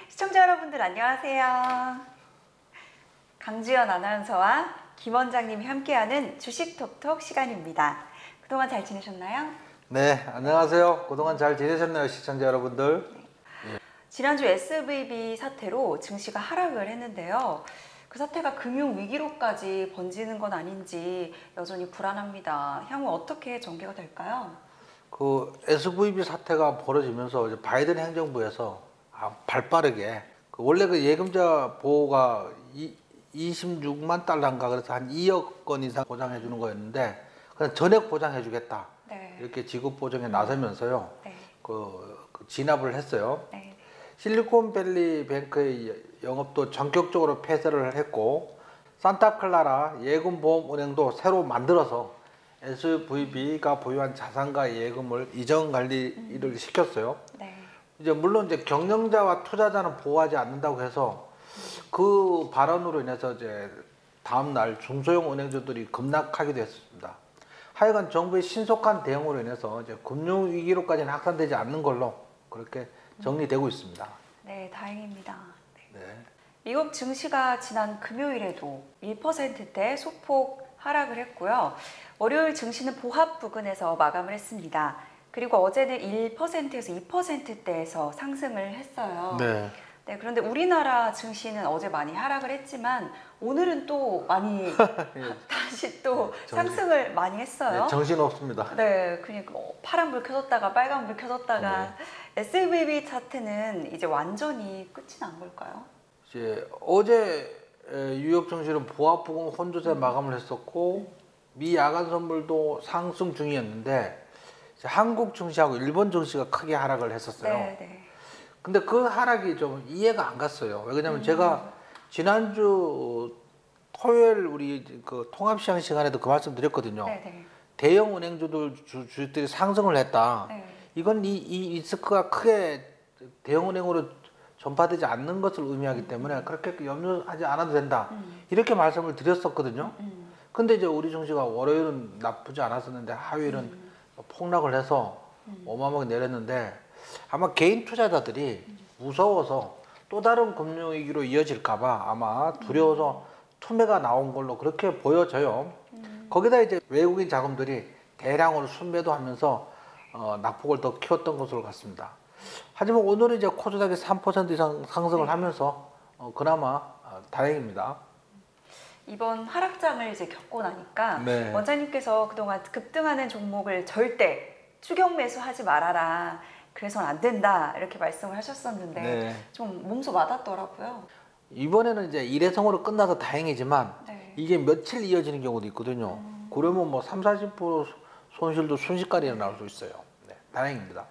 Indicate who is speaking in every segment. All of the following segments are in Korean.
Speaker 1: 시청자 여러분들 안녕하세요. 강주연 아나운서와 김 원장님이 함께하는 주식톡톡 시간입니다. 그동안 잘 지내셨나요?
Speaker 2: 네, 안녕하세요. 그동안 잘 지내셨나요, 시청자 여러분들?
Speaker 1: 지난주 SVB 사태로 증시가 하락을 했는데요. 그 사태가 금융위기로까지 번지는 건 아닌지 여전히 불안합니다. 향후 어떻게 전개가 될까요?
Speaker 2: 그 SVB 사태가 벌어지면서 이제 바이든 행정부에서 발빠르게 원래 그 예금자 보호가 26만 달러인가 그래서 한 2억 건 이상 보장해 주는 거였는데 그냥 전액 보장해 주겠다.
Speaker 1: 네.
Speaker 2: 이렇게 지급 보정에 나서면서요.
Speaker 1: 네.
Speaker 2: 그 진압을 했어요.
Speaker 1: 네.
Speaker 2: 실리콘밸리 뱅크의 영업도 전격적으로 폐쇄를 했고 산타클라라 예금보험은행도 새로 만들어서 SVB가 보유한 자산과 예금을 이전 관리를 시켰어요.
Speaker 1: 네.
Speaker 2: 이제 물론 이제 경영자와 투자자는 보호하지 않는다고 해서 그 발언으로 인해서 이제 다음 날 중소형 은행주들이 급락하기도 했습니다. 하여간 정부의 신속한 대응으로 인해서 이제 금융 위기로까지는 확산되지 않는 걸로 그렇게 정리되고 있습니다.
Speaker 1: 네, 다행입니다. 네.
Speaker 2: 네.
Speaker 1: 미국 증시가 지난 금요일에도 1%대 소폭 하락을 했고요. 월요일 증시는 보합 부근에서 마감을 했습니다. 그리고 어제는 1%에서 2%대에서 상승을 했어요.
Speaker 2: 네.
Speaker 1: 네, 그런데 우리나라 증시는 어제 많이 하락을 했지만 오늘은 또 많이 다시 또 상승을 많이 했어요.
Speaker 2: 네, 정신 없습니다.
Speaker 1: 네, 그러니까 파란 불 켜졌다가 빨간 불 켜졌다가 SVB 사태는 이제 완전히 끝이 난 걸까요?
Speaker 2: 이제 어제 뉴욕 증시는 보합 부근 혼조세 마감을 했었고 미 야간 선물도 상승 중이었는데 이제 한국 증시하고 일본 증시가 크게 하락을 했었어요.
Speaker 1: 네, 네.
Speaker 2: 근데 그 하락이 좀 이해가 안 갔어요. 왜냐면 제가 지난주 토요일 우리 그 통합시장 시간에도 그 말씀 드렸거든요.
Speaker 1: 네, 네.
Speaker 2: 대형 은행주들 주식들이 상승을 했다.
Speaker 1: 네.
Speaker 2: 이건 이 리스크가 크게 대형 은행으로 전파되지 않는 것을 의미하기 때문에 그렇게 염려하지 않아도 된다. 이렇게 말씀을 드렸었거든요. 근데 이제 우리 증시가 월요일은 나쁘지 않았었는데 화요일은 폭락을 해서 어마어마하게 내렸는데 아마 개인 투자자들이 무서워서 또 다른 금융위기로 이어질까봐 아마 두려워서 투매가 나온 걸로 그렇게 보여져요. 거기다 이제 외국인 자금들이 대량으로 순매도 하면서 낙폭을 더 키웠던 것으로 같습니다. 하지만 오늘은 이제 코스닥이 3% 이상 상승을 하면서 그나마 다행입니다.
Speaker 1: 이번 하락장을 이제 겪고 나니까
Speaker 2: 네.
Speaker 1: 원장님께서 그동안 급등하는 종목을 절대 추격 매수하지 말아라. 그래서는 안 된다. 이렇게 말씀을 하셨었는데
Speaker 2: 네.
Speaker 1: 좀 몸소 와닿더라고요.
Speaker 2: 이번에는 이제 일회성으로 끝나서 다행이지만
Speaker 1: 네.
Speaker 2: 이게 며칠 이어지는 경우도 있거든요. 그러면 뭐 30~40% 손실도 순식간에 나올 수 있어요. 네, 다행입니다.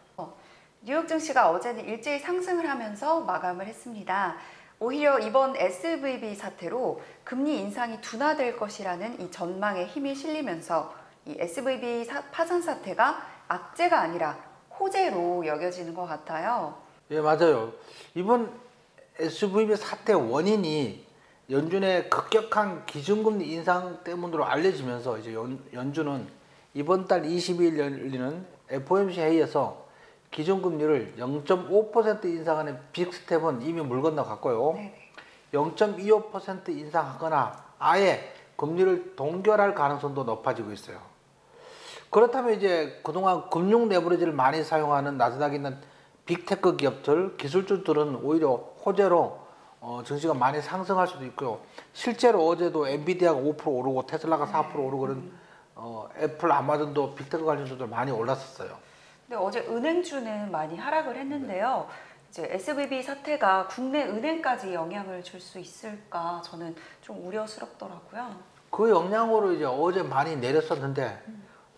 Speaker 1: 뉴욕 증시가 어제는 일제히 상승을 하면서 마감을 했습니다. 오히려 이번 SVB 사태로 금리 인상이 둔화될 것이라는 이 전망에 힘이 실리면서 이 SVB 파산 사태가 악재가 아니라 호재로 여겨지는 것 같아요.
Speaker 2: 예, 맞아요. 이번 SVB 사태 원인이 연준의 급격한 기준금리 인상 때문으로 알려지면서 이제 연준은 이번 달 22일 열리는 FOMC 회의에서 기준금리를 0.5% 인상하는 빅스텝은 이미 물 건너갔고요. 0.25% 인상하거나 아예 금리를 동결할 가능성도 높아지고 있어요. 그렇다면 이제 그동안 금융 레버리지를 많이 사용하는 나스닥에 있는 빅테크 기업들, 기술주들은 오히려 호재로 증시가 많이 상승할 수도 있고요. 실제로 어제도 엔비디아가 5% 오르고 테슬라가 4% 오르고 그런 애플, 아마존도 빅테크 관련주들 많이 올랐었어요.
Speaker 1: 근데 어제 은행주는 많이 하락을 했는데요. 이제 SVB 사태가 국내 은행까지 영향을 줄 수 있을까 저는 좀 우려스럽더라고요.
Speaker 2: 그 영향으로 이제 어제 많이 내렸었는데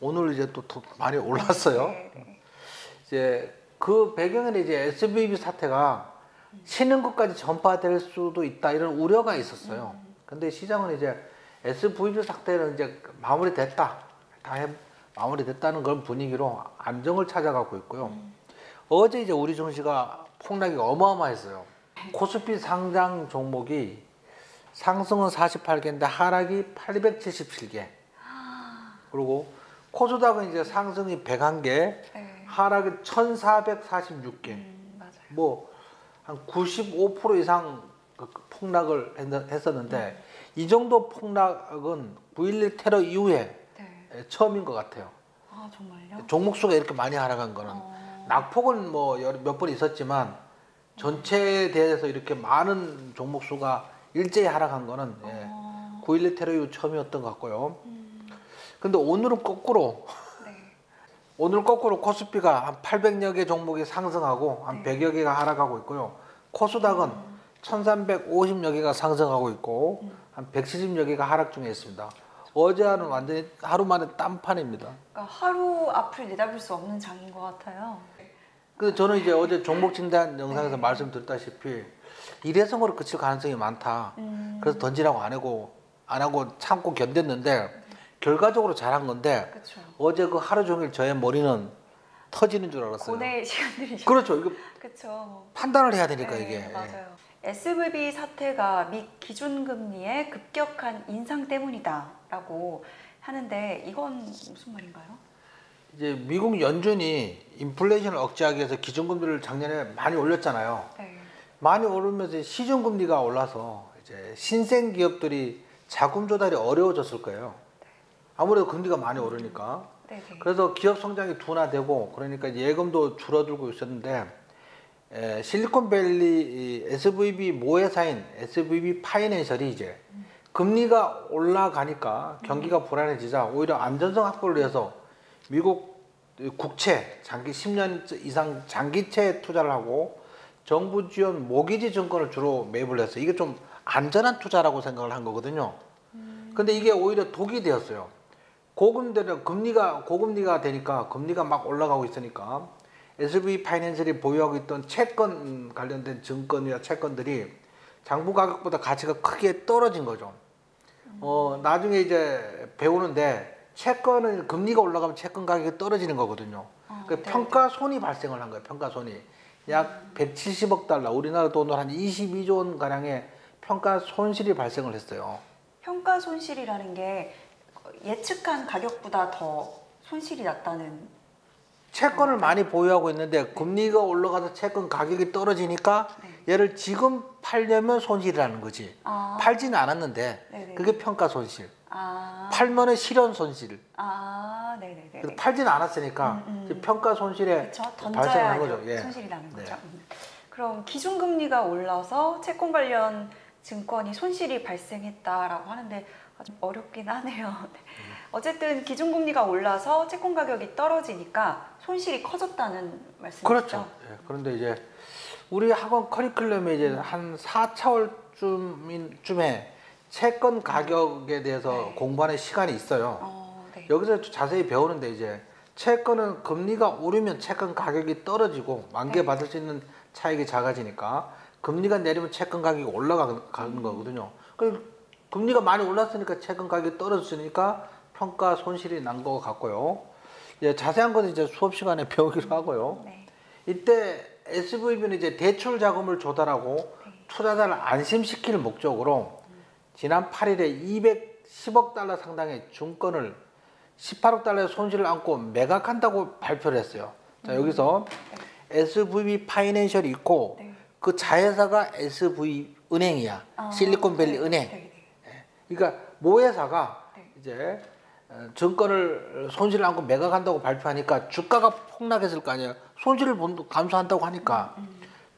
Speaker 2: 오늘 이제 또 많이 올랐어요.
Speaker 1: 네.
Speaker 2: 이제 그 배경에는 이제 SVB 사태가 신흥국까지 전파될 수도 있다 이런 우려가 있었어요. 근데 시장은 이제 SVB 사태는 이제 마무리됐다, 마무리됐다는 그런 분위기로 안정을 찾아가고 있고요. 어제 이제 우리 증시가 폭락이 어마어마했어요. 코스피 상장 종목이 상승은 48개인데 하락이 877개. 그리고 코스닥은 이제 상승이 101개,
Speaker 1: 네.
Speaker 2: 하락이 1446개.
Speaker 1: 맞아요.
Speaker 2: 뭐 한 95% 이상 폭락을 했었는데 이 정도 폭락은 9.11 테러 이후에
Speaker 1: 네.
Speaker 2: 처음인 것 같아요.
Speaker 1: 아, 정말요?
Speaker 2: 종목수가 이렇게 많이 하락한 거는 낙폭은 뭐 몇 번 있었지만 전체에 대해서 이렇게 많은 종목수가 일제히 하락한 거는 9.11 테러 이후 처음이었던 것 같고요. 근데 오늘은 거꾸로
Speaker 1: 네.
Speaker 2: 오늘 거꾸로 코스피가 한 800여 개 종목이 상승하고 한 100여 개가 하락하고 있고요. 코스닥은 1350여 개가 상승하고 있고 한 170여 개가 하락 중에 있습니다. 어제와는 완전히 하루 만에 딴판입니다.
Speaker 1: 그러니까 하루 앞을 내다볼 수 없는 장인 것 같아요.
Speaker 2: 근데 저는 이제 어제 종목 진단 영상에서
Speaker 1: 네.
Speaker 2: 말씀드렸다시피 일회성으로 그칠 가능성이 많다. 그래서 던지라고 안 하고 참고 견뎠는데 결과적으로 잘한 건데
Speaker 1: 그렇죠.
Speaker 2: 어제 그 하루 종일 저의 머리는 터지는 줄 알았어요.
Speaker 1: 고뇌의 시간들이죠.
Speaker 2: 그렇죠. 이거
Speaker 1: 그렇죠.
Speaker 2: 판단을 해야 되니까
Speaker 1: 네,
Speaker 2: 이게.
Speaker 1: 맞아요. SVB 사태가 미 기준금리의 급격한 인상 때문이다라고 하는데 이건 무슨 말인가요?
Speaker 2: 이제 미국 연준이 인플레이션을 억제하기 위해서 기준금리를 작년에 많이 올렸잖아요.
Speaker 1: 네.
Speaker 2: 많이 오르면서 시중금리가 올라서 이제 신생 기업들이 자금 조달이 어려워졌을 거예요. 아무래도 금리가 많이 오르니까.
Speaker 1: 네네.
Speaker 2: 그래서 기업 성장이 둔화되고 그러니까 예금도 줄어들고 있었는데 실리콘밸리 SVB 모회사인 SVB 파이낸셜이 이제 금리가 올라가니까 경기가 불안해지자 오히려 안전성 확보를 위해서 미국 국채 장기 10년 이상 장기채에 투자를 하고 정부 지원 모기지 증권을 주로 매입을 했어요. 이게 좀 안전한 투자라고 생각을 한 거거든요. 근데 이게 오히려 독이 되었어요. 고금리가 되니까 금리가 막 올라가고 있으니까 SVB 파이낸셜이 보유하고 있던 채권 관련된 증권이나 채권들이 장부 가격보다 가치가 크게 떨어진 거죠. 나중에 이제 배우는데 채권은 금리가 올라가면 채권 가격이 떨어지는 거거든요. 그
Speaker 1: 네.
Speaker 2: 평가손이 발생을 한 거예요. 평가손이 약 170억 달러, 우리나라 돈으로 한 22조 원 가량의 평가 손실이 발생을 했어요.
Speaker 1: 평가 손실이라는 게 예측한 가격보다 더 손실이 났다는.
Speaker 2: 채권을 많이 보유하고 있는데 금리가 올라가서 채권 가격이 떨어지니까 얘를 지금 팔려면 손실이라는 거지.
Speaker 1: 아.
Speaker 2: 팔지는 않았는데
Speaker 1: 네네.
Speaker 2: 그게 평가 손실.
Speaker 1: 아.
Speaker 2: 팔면은 실현 손실.
Speaker 1: 아, 네네네.
Speaker 2: 그래서 팔지는 않았으니까 이제 평가 손실에
Speaker 1: 그렇죠.
Speaker 2: 발생한
Speaker 1: 던져야
Speaker 2: 거죠. 예.
Speaker 1: 손실이 나는 거죠.
Speaker 2: 네.
Speaker 1: 그럼 기준금리가 올라서 채권 관련 증권이 손실이 발생했다라고 하는데 좀 어렵긴 하네요. 네. 어쨌든 기준금리가 올라서 채권 가격이 떨어지니까 손실이 커졌다는 말씀이시죠?
Speaker 2: 그렇죠. 예. 그런데 이제 우리 학원 커리큘럼에 이제 한 4차월쯤에 채권 가격에 대해서 공부하는 시간이 있어요.
Speaker 1: 네.
Speaker 2: 여기서 자세히 배우는데 이제 채권은 금리가 오르면 채권 가격이 떨어지고 만기에 받을 수 있는 차익이 작아지니까 금리가 내리면 채권 가격이 올라가는 거거든요. 금리가 많이 올랐으니까 채권 가격이 떨어졌으니까 평가 손실이 난 것 같고요. 예, 자세한 건 이제 수업 시간에 배우기로 하고요.
Speaker 1: 네.
Speaker 2: 이때 SVB는 이제 대출 자금을 조달하고 투자자를 안심시킬 목적으로 지난 8일에 210억 달러 상당의 증권을 18억 달러의 손실을 안고 매각한다고 발표를 했어요. 자, 여기서 SVB 파이낸셜이 있고 그 자회사가 SV 은행이야. 실리콘밸리 은행. 그러니까 모회사가 이제 증권을 손실을 안고 매각한다고 발표하니까 주가가 폭락했을 거 아니에요. 손실을 감수한다고 하니까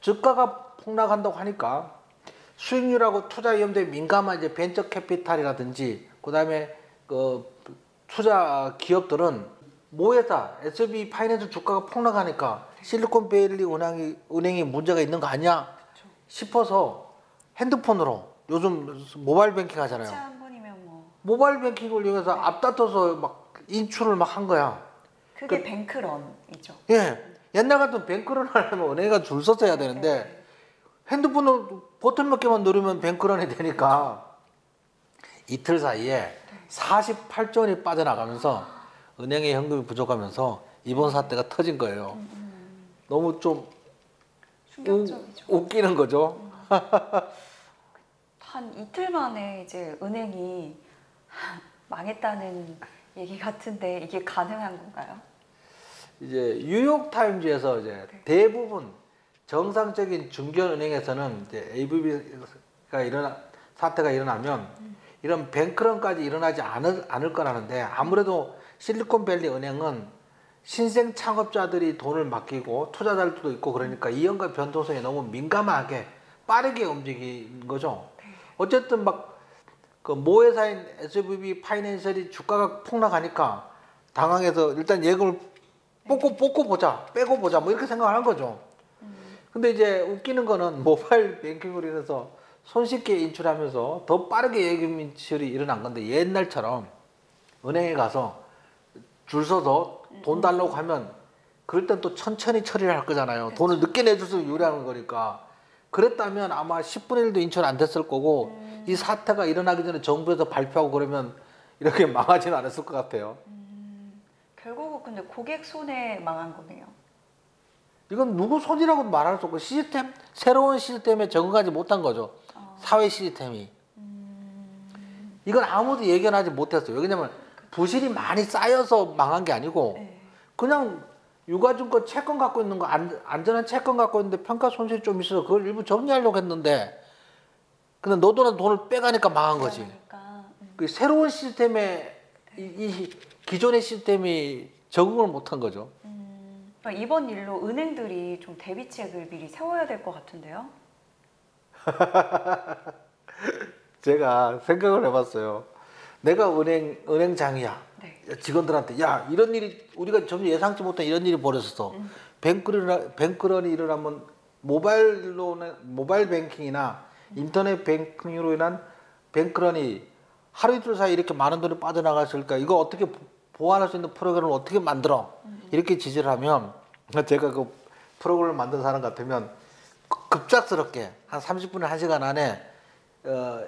Speaker 2: 주가가 폭락한다고 하니까 수익률하고 투자 위험도에 민감한 이제 벤처 캐피탈이라든지 그다음에 그 투자 기업들은 모회사 SB 파이낸셜 주가가 폭락하니까 실리콘밸리 은행이 문제가 있는 거 아니야 싶어서 핸드폰으로 요즘 모바일 뱅킹 하잖아요.
Speaker 1: 한 번이면 뭐.
Speaker 2: 모바일 뱅킹을 이용해서 앞다퉈서 막 인출을 막 한 거야.
Speaker 1: 그게 뱅크런이죠.
Speaker 2: 예. 옛날 같은 뱅크런 하려면 은행가 줄 서서 해야 되는데 핸드폰으로 버튼 몇 개만 누르면 뱅크런이 되니까 이틀 사이에 48조 원이 빠져나가면서 은행의 현금이 부족하면서 이번 사태가 터진 거예요. 너무 좀
Speaker 1: 충격적이죠.
Speaker 2: 웃기는 거죠.
Speaker 1: 한 이틀 만에 이제 은행이 망했다는 얘기 같은데 이게 가능한 건가요?
Speaker 2: 이제 뉴욕 타임즈에서 이제 대부분 정상적인 중견은행에서는 이제 ABB가 사태가 일어나면 이런 뱅크런까지 일어나지 않을 거라는데, 아무래도 실리콘밸리 은행은 신생 창업자들이 돈을 맡기고 투자자들도 있고 그러니까 이연과 변동성에 너무 민감하게 빠르게 움직인 거죠. 어쨌든 막 그 모회사인 SVB 파이낸셜이 주가가 폭락하니까 당황해서 일단 예금을 뽑고 보자, 빼고 보자, 뭐 이렇게 생각하는 거죠. 근데 이제 웃기는 거는 모바일 뱅킹으로 인해서 손쉽게 인출하면서 더 빠르게 예금 인출이 일어난 건데, 옛날처럼 은행에 가서 줄 서서 돈 달라고 하면 그럴 땐 또 천천히 처리를 할 거잖아요. 그렇죠. 돈을 늦게 내줄수록 유리한 거니까. 그랬다면 아마 10분의 1도 인출 안 됐을 거고 이 사태가 일어나기 전에 정부에서 발표하고 그러면 이렇게 망하지는 않았을 것 같아요.
Speaker 1: 결국은 근데 고객 손에 망한 거네요.
Speaker 2: 이건 누구 손이라고 말할 수 없고 새로운 시스템에 적응하지 못한 거죠. 사회 시스템이. 이건 아무도 예견하지 못했어요. 왜냐면 부실이 많이 쌓여서 망한 게 아니고 그냥 유가증권 채권 갖고 있는 거, 안전한 채권 갖고 있는데 평가 손실이 좀 있어서 그걸 일부 정리하려고 했는데, 근데 너도나 돈을 빼가니까 망한 거지. 그 새로운 시스템에 이 기존의 시스템이 적응을 못한 거죠.
Speaker 1: 이번 일로 은행들이 좀 대비책을 미리 세워야 될 것 같은데요?
Speaker 2: 제가 생각을 해봤어요. 내가 은행장이야. 네. 직원들한테 야, 이런 일이 우리가 전혀 예상치 못한 이런 일이 벌어졌어. 뱅크런이 일어나면 모바일 뱅킹이나 인터넷 뱅킹으로 인한 뱅크런이 하루 이틀 사이 이렇게 많은 돈이 빠져나갔을까? 이거 어떻게 보완할 수 있는 프로그램을 어떻게 만들어? 이렇게 지지를 하면, 제가 그 프로그램을 만든 사람 같으면 급작스럽게 한 30분에 1시간 안에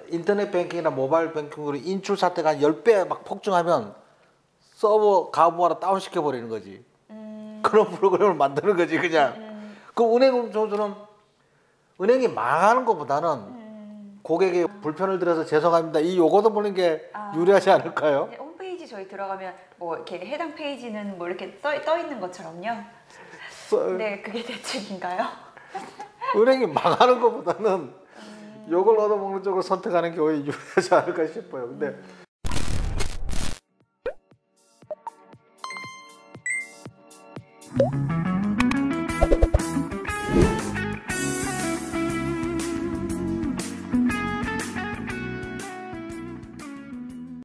Speaker 2: 인터넷 뱅킹이나 모바일 뱅킹으로 인출 사태가 한 10배 막 폭증하면 서버 가부하러 다운시켜 버리는 거지. 그런 프로그램을 만드는 거지 그냥. 그 은행이 망하는 것보다는 고객의 불편을 들어서 죄송합니다, 이 요거도 보는 게 유리하지 않을까요?
Speaker 1: 홈페이지 저희 들어가면 뭐 이렇게 해당 페이지는 뭐 이렇게 떠 있는 것처럼요. 네, 그게 대책인가요?
Speaker 2: 은행이 망하는 것보다는 요걸 얻어먹는 쪽을 선택하는 게 오히려 유리하지 않을까 싶어요. 근데